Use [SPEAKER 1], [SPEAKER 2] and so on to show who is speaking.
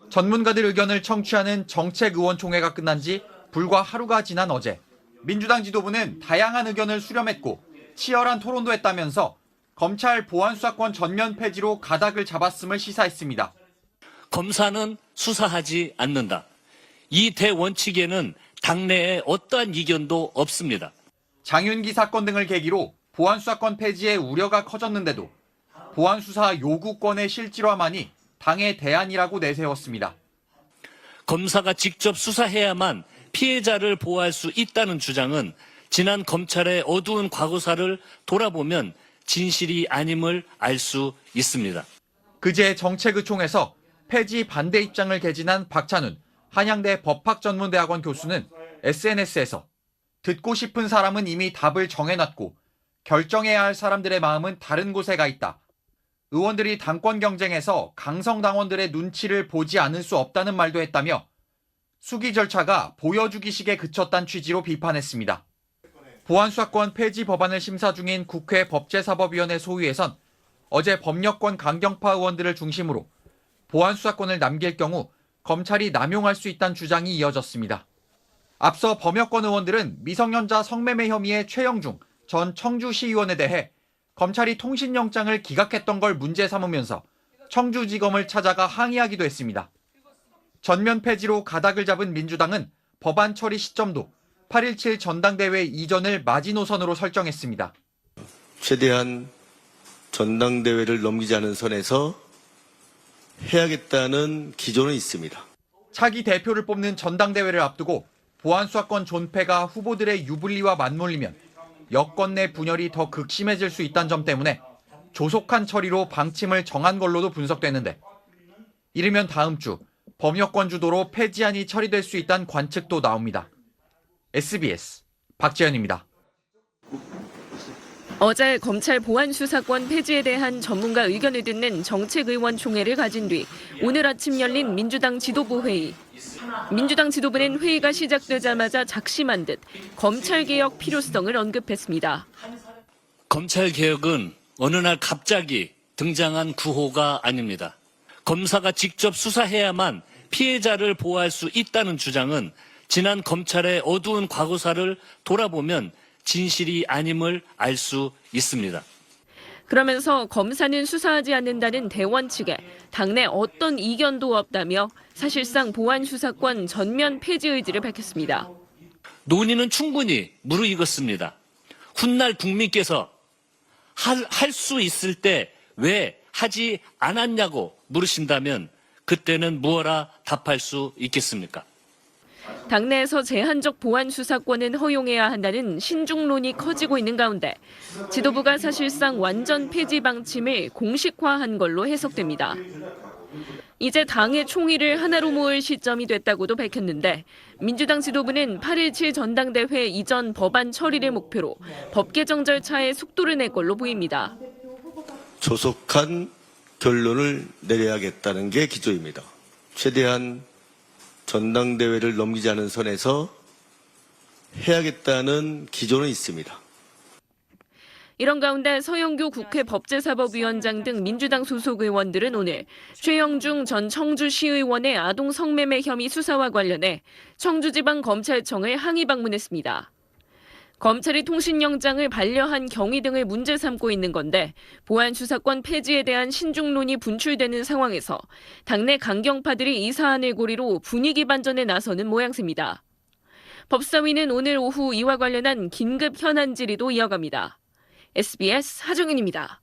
[SPEAKER 1] 전문가들 의견을 청취하는 정책의원총회가 끝난 지 불과 하루가 지난 어제 민주당 지도부는 다양한 의견을 수렴했고 치열한 토론도 했다면서 검찰 보안수사권 전면 폐지로 가닥을 잡았음을 시사했습니다.
[SPEAKER 2] 검사는 수사하지 않는다. 이 대원칙에는 당내에 어떠한 이견도 없습니다.
[SPEAKER 1] 장윤기 사건 등을 계기로 보안수사권 폐지에 우려가 커졌는데도 보안수사 요구권의 실질화만이 당의 대안이라고 내세웠습니다.
[SPEAKER 2] 검사가 직접 수사해야만 피해자를 보호할 수 있다는 주장은 지난 검찰의 어두운 과거사를 돌아보면 진실이 아님을 알 수 있습니다.
[SPEAKER 1] 그제 정책의총에서 폐지 반대 입장을 개진한 박찬훈 한양대 법학전문대학원 교수는 SNS에서 듣고 싶은 사람은 이미 답을 정해놨고 결정해야 할 사람들의 마음은 다른 곳에 가 있다. 의원들이 당권 경쟁에서 강성 당원들의 눈치를 보지 않을 수 없다는 말도 했다며 수기 절차가 보여주기식에 그쳤다는 취지로 비판했습니다. 보안수사권 폐지 법안을 심사 중인 국회 법제사법위원회 소위에선 어제 법력권 강경파 의원들을 중심으로 보안수사권을 남길 경우 검찰이 남용할 수 있다는 주장이 이어졌습니다. 앞서 범여권 의원들은 미성년자 성매매 혐의의 최영중 전 청주시의원에 대해 검찰이 통신영장을 기각했던 걸 문제 삼으면서 청주지검을 찾아가 항의하기도 했습니다. 전면 폐지로 가닥을 잡은 민주당은 법안 처리 시점도 8.17 전당대회 이전을 마지노선으로 설정했습니다.
[SPEAKER 3] 최대한 전당대회를 넘기지 않은 선에서 해야겠다는 기조는 있습니다.
[SPEAKER 1] 차기 대표를 뽑는 전당대회를 앞두고 보안수사권 존폐가 후보들의 유불리와 맞물리면 여권 내 분열이 더 극심해질 수 있다는 점 때문에 조속한 처리로 방침을 정한 걸로도 분석되는데 이르면 다음 주 범여권 주도로 폐지안이 처리될 수 있다는 관측도 나옵니다. SBS 박재현입니다.
[SPEAKER 4] 어제 검찰 보안수사권 폐지에 대한 전문가 의견을 듣는 정책의원총회를 가진 뒤 오늘 아침 열린 민주당 지도부 회의. 민주당 지도부는 회의가 시작되자마자 작심한 듯 검찰개혁 필요성을 언급했습니다.
[SPEAKER 2] 검찰개혁은 어느 날 갑자기 등장한 구호가 아닙니다. 검사가 직접 수사해야만 피해자를 보호할 수 있다는 주장은 지난 검찰의 어두운 과거사를 돌아보면 진실이 아님을 알 수 있습니다.
[SPEAKER 4] 그러면서 검사는 수사하지 않는다는 대원칙에 당내 어떤 이견도 없다며 사실상 보안수사권 전면 폐지 의지를 밝혔습니다.
[SPEAKER 2] 논의는 충분히 무르익었습니다. 훗날 국민께서 할 수 있을 때 왜 하지 않았냐고 물으신다면 그때는 무엇라 답할 수 있겠습니까?
[SPEAKER 4] 당내에서 제한적 보안 수사권은 허용해야 한다는 신중론이 커지고 있는 가운데 지도부가 사실상 완전 폐지 방침을 공식화한 걸로 해석됩니다. 이제 당의 총의를 하나로 모을 시점이 됐다고도 밝혔는데 민주당 지도부는 8.17 전당대회 이전 법안 처리를 목표로 법 개정 절차에 속도를 낼 걸로 보입니다.
[SPEAKER 3] 조속한 결론을 내려야겠다는 게 기조입니다. 최대한 전당대회를 넘기지 않은 선에서 해야겠다는 기조는 있습니다.
[SPEAKER 4] 이런 가운데 서영교 국회 법제사법위원장 등 민주당 소속 의원들은 오늘 최영중 전 청주시의원의 아동 성매매 혐의 수사와 관련해 청주지방검찰청을 항의 방문했습니다. 검찰이 통신영장을 반려한 경위 등을 문제 삼고 있는 건데 보안수사권 폐지에 대한 신중론이 분출되는 상황에서 당내 강경파들이 이 사안을 고리로 분위기 반전에 나서는 모양새입니다. 법사위는 오늘 오후 이와 관련한 긴급 현안 질의도 이어갑니다. SBS 하정은입니다.